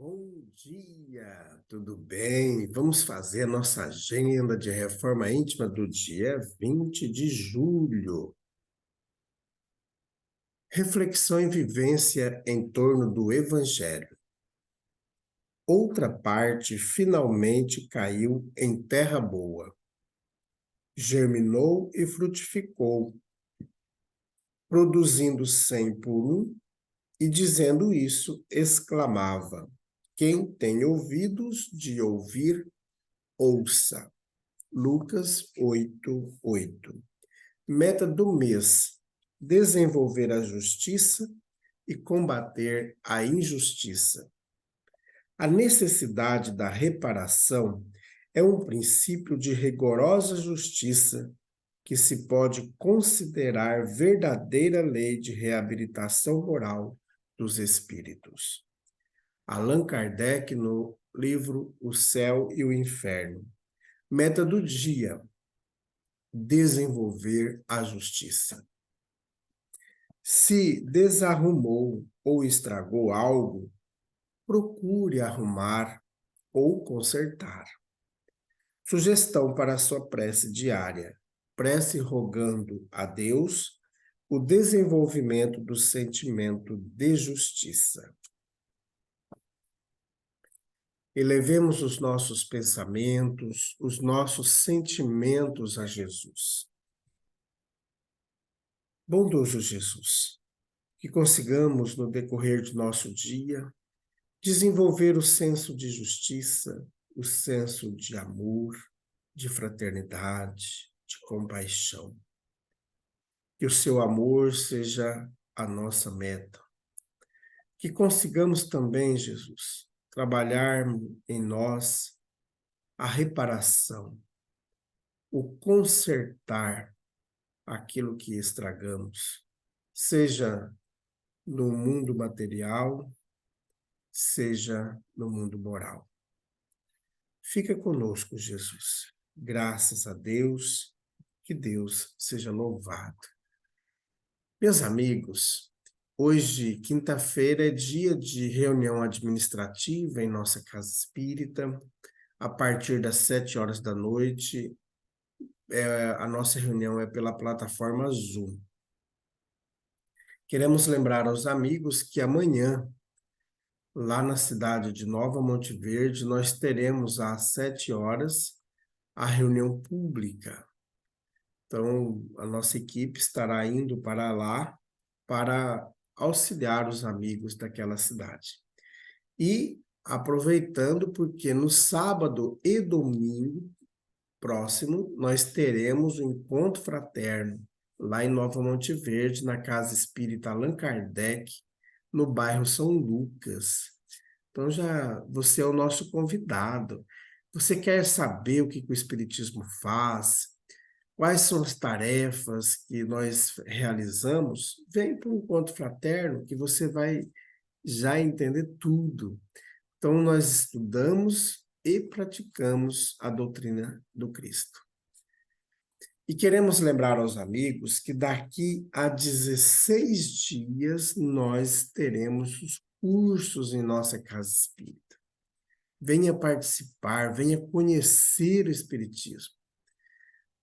Bom dia, tudo bem? Vamos fazer a nossa agenda de reforma íntima do dia 20 de julho. Reflexão e vivência em torno do Evangelho. Outra parte finalmente caiu em terra boa. Germinou e frutificou, produzindo 100 por um, e dizendo isso, exclamava: Quem tem ouvidos de ouvir, ouça. Lucas 8:8. Meta do mês: desenvolver a justiça e combater a injustiça. A necessidade da reparação é um princípio de rigorosa justiça que se pode considerar verdadeira lei de reabilitação moral dos espíritos. Allan Kardec, no livro O Céu e o Inferno. Meta do dia: desenvolver a justiça. Se desarrumou ou estragou algo, procure arrumar ou consertar. Sugestão para a sua prece diária: prece rogando a Deus o desenvolvimento do sentimento de justiça. Elevemos os nossos pensamentos, os nossos sentimentos a Jesus. Bondoso Jesus, que consigamos, no decorrer de nosso dia, desenvolver o senso de justiça, o senso de amor, de fraternidade, de compaixão. Que o seu amor seja a nossa meta. Que consigamos também, Jesus, trabalhar em nós a reparação, o consertar aquilo que estragamos, seja no mundo material, seja no mundo moral. Fica conosco, Jesus. Graças a Deus, que Deus seja louvado. Meus amigos, hoje, quinta-feira, é dia de reunião administrativa em nossa casa espírita. A partir das 7 horas da noite, a nossa reunião é pela plataforma Zoom. Queremos lembrar aos amigos que amanhã, lá na cidade de Nova Monte Verde, nós teremos às 7 horas a reunião pública. Então, a nossa equipe estará indo para lá para auxiliar os amigos daquela cidade. E aproveitando, porque no sábado e domingo próximo, nós teremos o encontro fraterno lá em Nova Monte Verde, na Casa Espírita Allan Kardec, no bairro São Lucas. Então, já você é o nosso convidado. Você quer saber o que o Espiritismo faz? Quais são as tarefas que nós realizamos? Vem para um encontro fraterno que você vai já entender tudo. Então, nós estudamos e praticamos a doutrina do Cristo. E queremos lembrar aos amigos que daqui a 16 dias nós teremos os cursos em nossa casa espírita. Venha participar, venha conhecer o Espiritismo.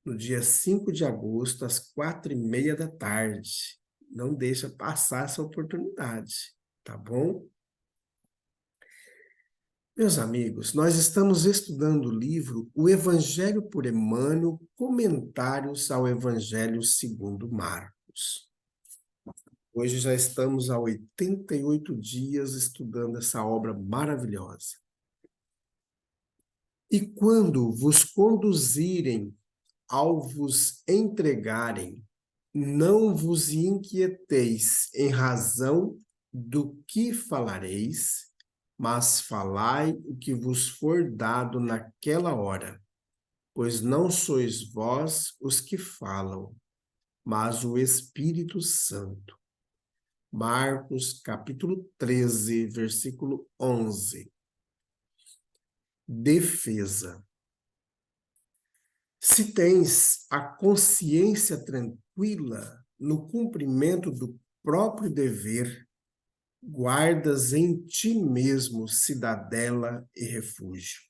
No dia 5 de agosto, às 4:30 da tarde. Não deixa passar essa oportunidade, tá bom? Meus amigos, nós estamos estudando o livro O Evangelho por Emmanuel, Comentários ao Evangelho segundo Marcos. Hoje já estamos há 88 dias estudando essa obra maravilhosa. E quando vos conduzirem ao vos entregarem, não vos inquieteis em razão do que falareis, mas falai o que vos for dado naquela hora, pois não sois vós os que falam, mas o Espírito Santo. Marcos, capítulo 13, versículo 11. Defesa. Se tens a consciência tranquila no cumprimento do próprio dever, guardas em ti mesmo cidadela e refúgio.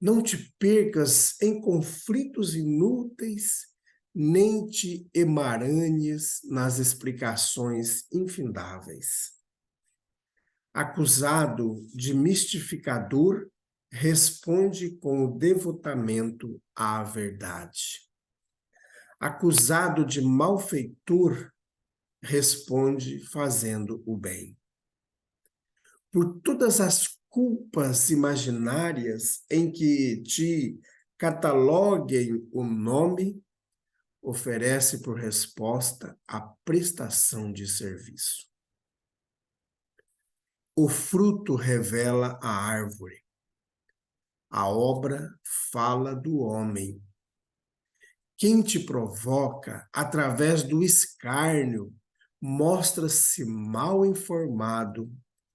Não te percas em conflitos inúteis, nem te emaranhes nas explicações infindáveis. Acusado de mistificador, responde com o devotamento à verdade. Acusado de malfeitor, responde fazendo o bem. Por todas as culpas imaginárias em que te cataloguem o nome, oferece por resposta a prestação de serviço. O fruto revela a árvore, a obra fala do homem. Quem te provoca através do escárnio mostra-se mal informado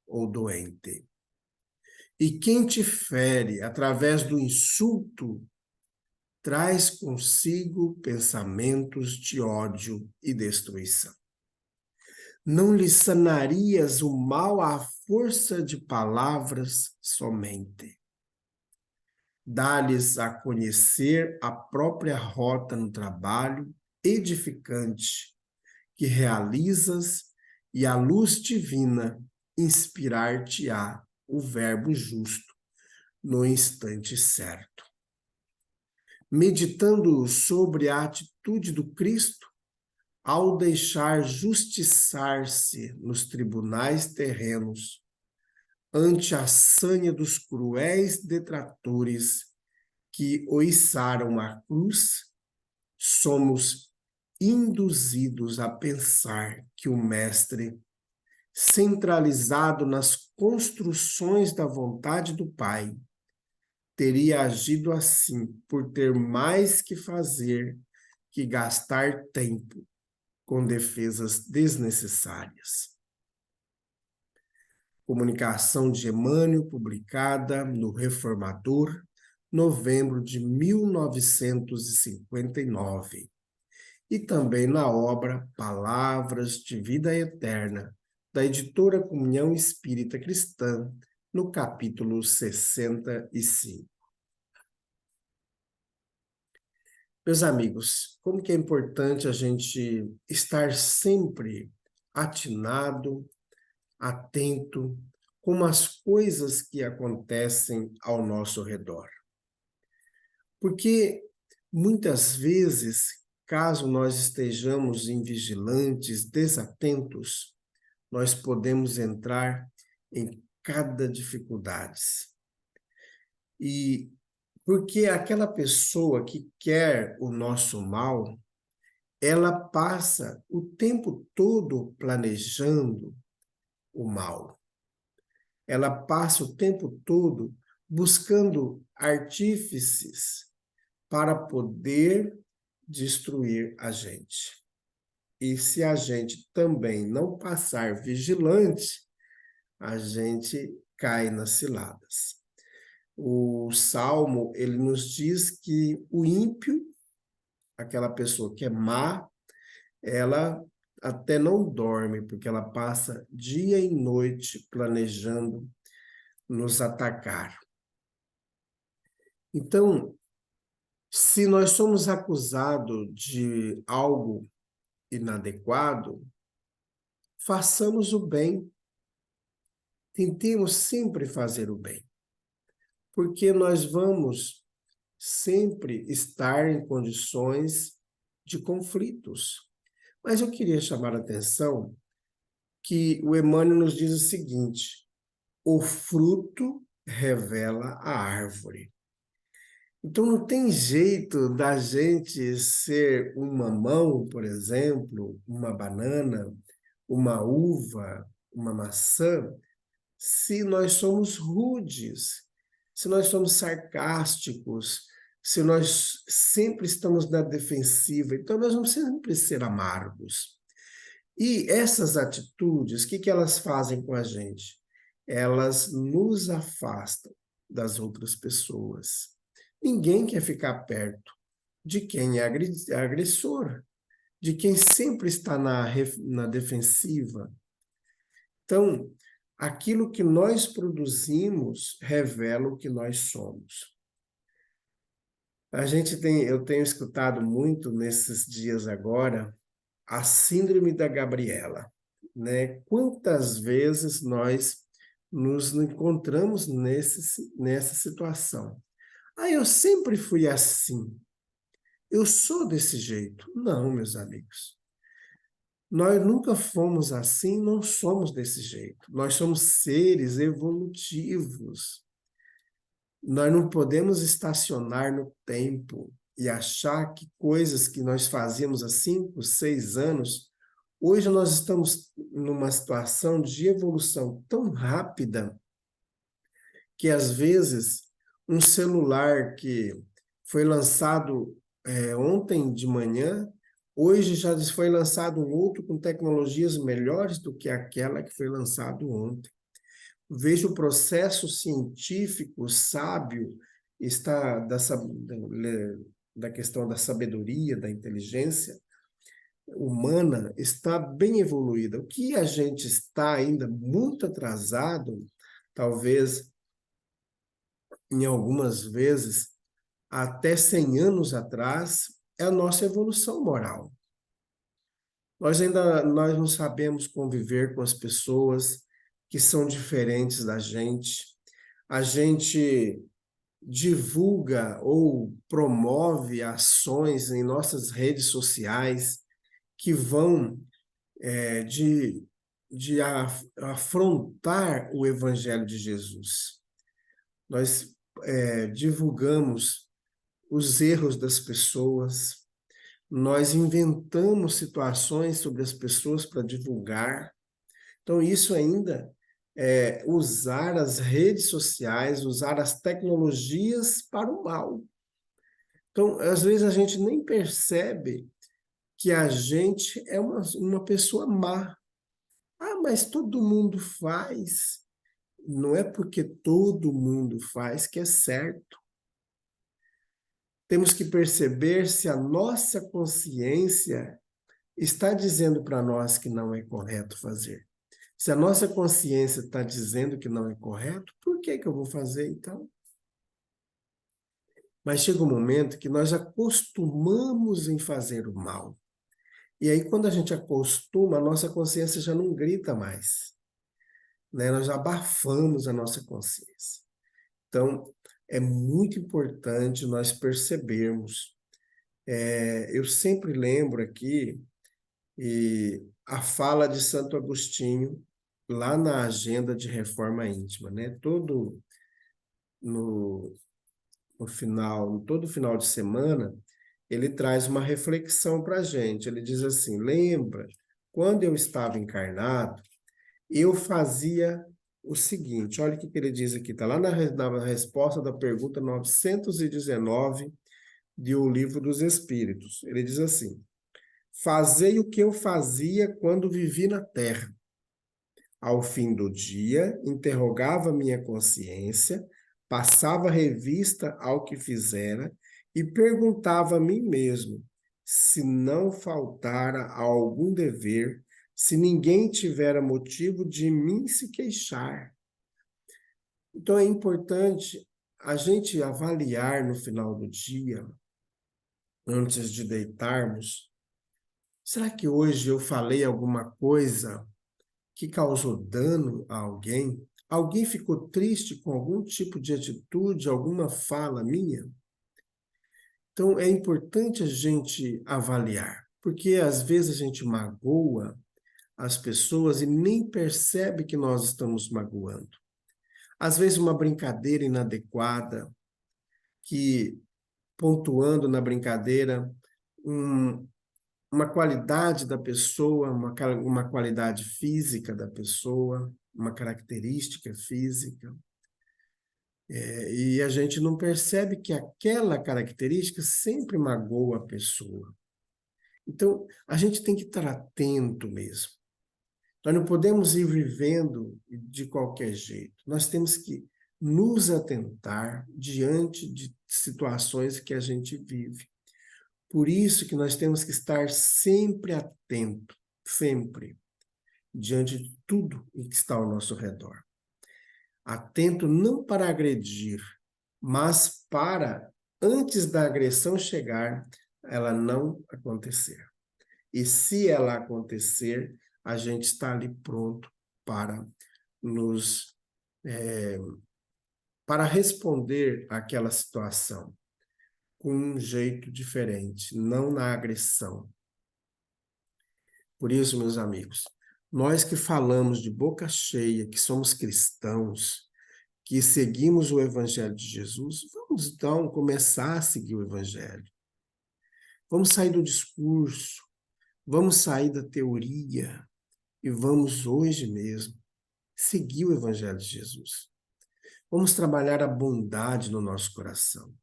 ou doente. E quem te fere através do insulto traz consigo pensamentos de ódio e destruição. Não lhe sanarias o mal à força de palavras somente. Dá-lhes a conhecer a própria rota no trabalho edificante que realizas e a luz divina inspirar-te-á o verbo justo no instante certo. Meditando sobre a atitude do Cristo, ao deixar justiçar-se nos tribunais terrenos, ante a sanha dos cruéis detratores que o içaram à cruz, somos induzidos a pensar que o Mestre, centralizado nas construções da vontade do Pai, teria agido assim por ter mais que fazer que gastar tempo com defesas desnecessárias. Comunicação de Emmanuel, publicada no Reformador, novembro de 1959. E também na obra Palavras de Vida Eterna, da editora Comunhão Espírita Cristã, no capítulo 65. Meus amigos, como que é importante a gente estar sempre atinado, atento com as coisas que acontecem ao nosso redor. Porque muitas vezes, caso nós estejamos invigilantes, desatentos, nós podemos entrar em cada dificuldade. E porque aquela pessoa que quer o nosso mal, ela passa o tempo todo planejando o mal. Ela passa o tempo todo buscando artífices para poder destruir a gente. E se a gente também não passar vigilante, a gente cai nas ciladas. O Salmo, ele nos diz que o ímpio, aquela pessoa que é má, ela até não dorme, porque ela passa dia e noite planejando nos atacar. Então, se nós somos acusados de algo inadequado, façamos o bem. Tentemos sempre fazer o bem, porque nós vamos sempre estar em condições de conflitos. Mas eu queria chamar a atenção que o Emmanuel nos diz o seguinte: o fruto revela a árvore. Então não tem jeito da gente ser um mamão, por exemplo, uma banana, uma uva, uma maçã, se nós somos rudes, se nós somos sarcásticos, se nós sempre estamos na defensiva. Então nós vamos sempre ser amargos. E essas atitudes, o que elas fazem com a gente? Elas nos afastam das outras pessoas. Ninguém quer ficar perto de quem é agressor, de quem sempre está na defensiva. Então, aquilo que nós produzimos revela o que nós somos. Eu tenho escutado muito nesses dias agora a síndrome da Gabriela, né? Quantas vezes nós nos encontramos nessa situação? Ah, eu sempre fui assim. Eu sou desse jeito. Não, meus amigos. Nós nunca fomos assim, não somos desse jeito. Nós somos seres evolutivos. Nós não podemos estacionar no tempo e achar que coisas que nós fazíamos há 5, 6 anos, hoje nós estamos numa situação de evolução tão rápida que, às vezes, um celular que foi lançado ontem de manhã, hoje já foi lançado um outro com tecnologias melhores do que aquela que foi lançado ontem. Vejo o processo científico sábio está da questão da sabedoria, da inteligência humana está bem evoluída. O que a gente está ainda muito atrasado, talvez em algumas vezes até 100 anos atrás, é a nossa evolução moral. Nós não sabemos conviver com as pessoas que são diferentes da gente. A gente divulga ou promove ações em nossas redes sociais que vão de afrontar o Evangelho de Jesus. Nós divulgamos os erros das pessoas, nós inventamos situações sobre as pessoas para divulgar. Então, isso ainda é usar as redes sociais, usar as tecnologias para o mal. Então, às vezes a gente nem percebe que a gente é uma pessoa má. Ah, mas todo mundo faz. Não é porque todo mundo faz que é certo. Temos que perceber se a nossa consciência está dizendo para nós que não é correto fazer. Se a nossa consciência está dizendo que não é correto, por que eu vou fazer então? Mas chega um momento que nós acostumamos em fazer o mal. E aí, quando a gente acostuma, a nossa consciência já não grita mais, né? Nós abafamos a nossa consciência. Então, é muito importante nós percebermos. Eu sempre lembro aqui a fala de Santo Agostinho, lá na agenda de reforma íntima, né? No, todo final de semana, ele traz uma reflexão para a gente. Ele diz assim: lembra, quando eu estava encarnado, eu fazia o seguinte, olha o que ele diz aqui, está lá na resposta da pergunta 919 de O Livro dos Espíritos. Ele diz assim: fazei o que eu fazia quando vivi na Terra. Ao fim do dia, interrogava minha consciência, passava revista ao que fizera e perguntava a mim mesmo se não faltara a algum dever, se ninguém tivera motivo de mim se queixar. Então é importante a gente avaliar no final do dia, antes de deitarmos, será que hoje eu falei alguma coisa que causou dano a alguém? Alguém ficou triste com algum tipo de atitude, alguma fala minha? Então, é importante a gente avaliar, porque às vezes a gente magoa as pessoas e nem percebe que nós estamos magoando. Às vezes uma brincadeira inadequada, que pontuando na brincadeira, uma qualidade da pessoa, uma qualidade física da pessoa, uma característica física, e a gente não percebe que aquela característica sempre magoa a pessoa. Então, a gente tem que estar atento mesmo. Nós não podemos ir vivendo de qualquer jeito. Nós temos que nos atentar diante de situações que a gente vive. Por isso que nós temos que estar sempre atento, sempre. diante de tudo que está ao nosso redor. Atento não para agredir, mas para, antes da agressão chegar, ela não acontecer. E se ela acontecer, a gente está ali pronto para nos para responder àquela situação com um jeito diferente, não na agressão. Por isso, meus amigos, nós que falamos de boca cheia, que somos cristãos, que seguimos o Evangelho de Jesus, vamos então começar a seguir o Evangelho. Vamos sair do discurso, vamos sair da teoria e vamos hoje mesmo seguir o Evangelho de Jesus. Vamos trabalhar a bondade no nosso coração.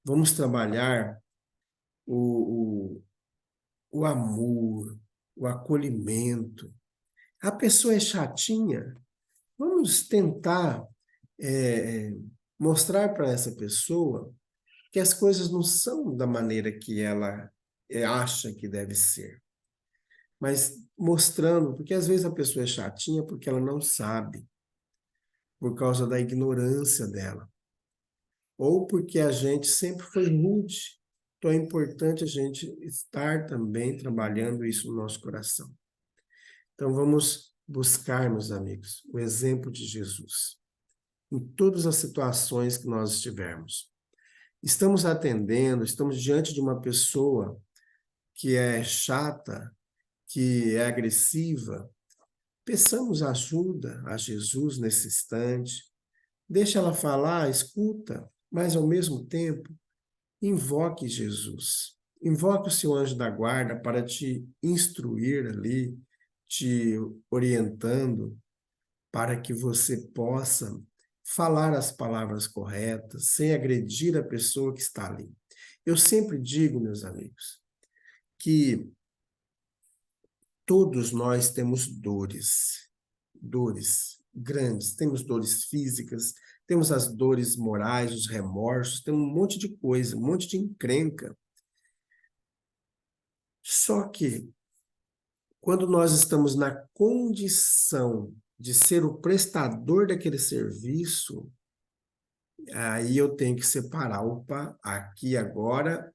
Vamos trabalhar o amor, o acolhimento. A pessoa é chatinha, vamos tentar mostrar para essa pessoa que as coisas não são da maneira que ela acha que deve ser. Mas mostrando, porque às vezes a pessoa é chatinha porque ela não sabe, por causa da ignorância dela. Ou porque a gente sempre foi rude. Então é importante a gente estar também trabalhando isso no nosso coração. Então vamos buscar, meus amigos, o exemplo de Jesus em todas as situações que nós estivermos. Estamos atendendo, estamos diante de uma pessoa que é chata, que é agressiva. Peçamos ajuda a Jesus nesse instante. Deixa ela falar, escuta, mas ao mesmo tempo, invoque Jesus. Invoque o seu anjo da guarda para te instruir ali, te orientando, para que você possa falar as palavras corretas, sem agredir a pessoa que está ali. Eu sempre digo, meus amigos, que todos nós temos dores grandes, temos dores físicas, temos as dores morais, os remorsos, temos um monte de coisa, um monte de encrenca. Só que, quando nós estamos na condição de ser o prestador daquele serviço, aí eu tenho que separar. Opa, aqui agora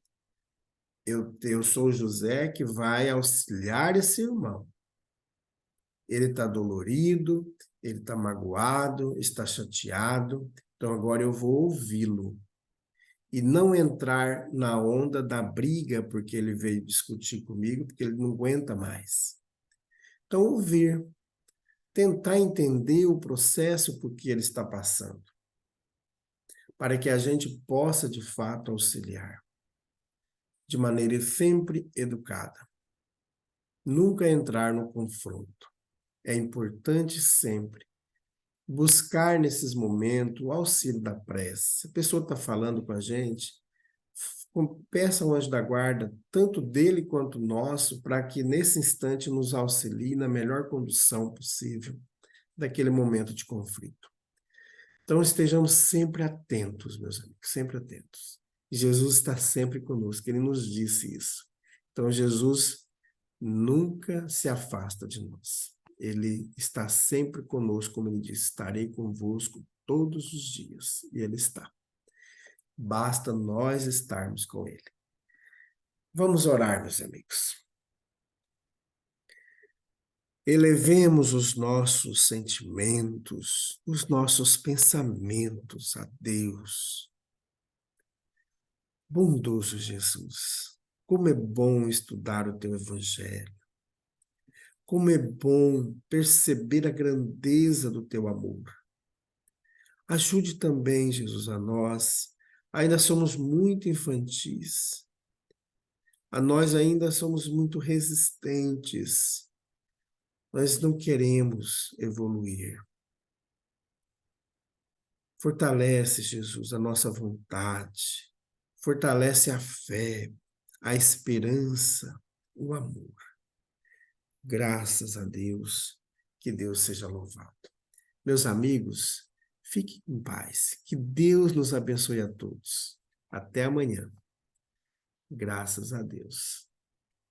eu sou o José que vai auxiliar esse irmão. Ele está dolorido, ele está magoado, está chateado, então agora eu vou ouvi-lo. E não entrar na onda da briga, porque ele veio discutir comigo, porque ele não aguenta mais. Então, ouvir, tentar entender o processo por que ele está passando, para que a gente possa, de fato, auxiliar, de maneira sempre educada. Nunca entrar no confronto. É importante sempre buscar nesses momentos o auxílio da prece. Se a pessoa está falando com a gente, peça ao anjo da guarda, tanto dele quanto nosso, para que nesse instante nos auxilie na melhor condução possível daquele momento de conflito. Então estejamos sempre atentos, meus amigos, sempre atentos. Jesus está sempre conosco, ele nos disse isso. Então Jesus nunca se afasta de nós. Ele está sempre conosco, como ele disse, estarei convosco todos os dias. E ele está. Basta nós estarmos com ele. Vamos orar, meus amigos. Elevemos os nossos sentimentos, os nossos pensamentos a Deus. Bondoso Jesus, como é bom estudar o teu evangelho. Como é bom perceber a grandeza do teu amor. Ajude também, Jesus, a nós. Ainda somos muito infantis. A nós ainda somos muito resistentes. Nós não queremos evoluir. Fortalece, Jesus, a nossa vontade. Fortalece a fé, a esperança, o amor. Graças a Deus, que Deus seja louvado. Meus amigos, fiquem em paz. Que Deus nos abençoe a todos. Até amanhã. Graças a Deus.